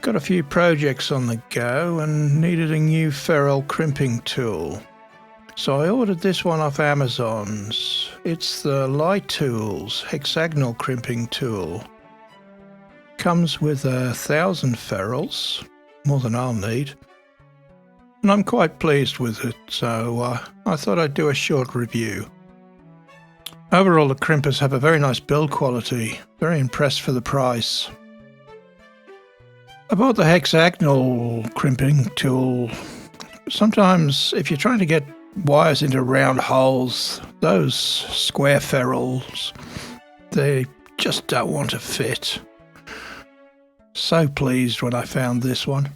Got a few projects on the go and needed a new ferrule crimping tool. So I ordered this one off Amazon's. It's the LyTool's Hexagonal Crimping tool. Comes with 1,000 ferrules, more than I'll need. And I'm quite pleased with it, so I thought I'd do a short review. Overall, the crimpers have a very nice build quality. Very impressed for the price. About the hexagonal crimping tool, sometimes if you're trying to get wires into round holes, those square ferrules, they just don't want to fit. So pleased when I found this one.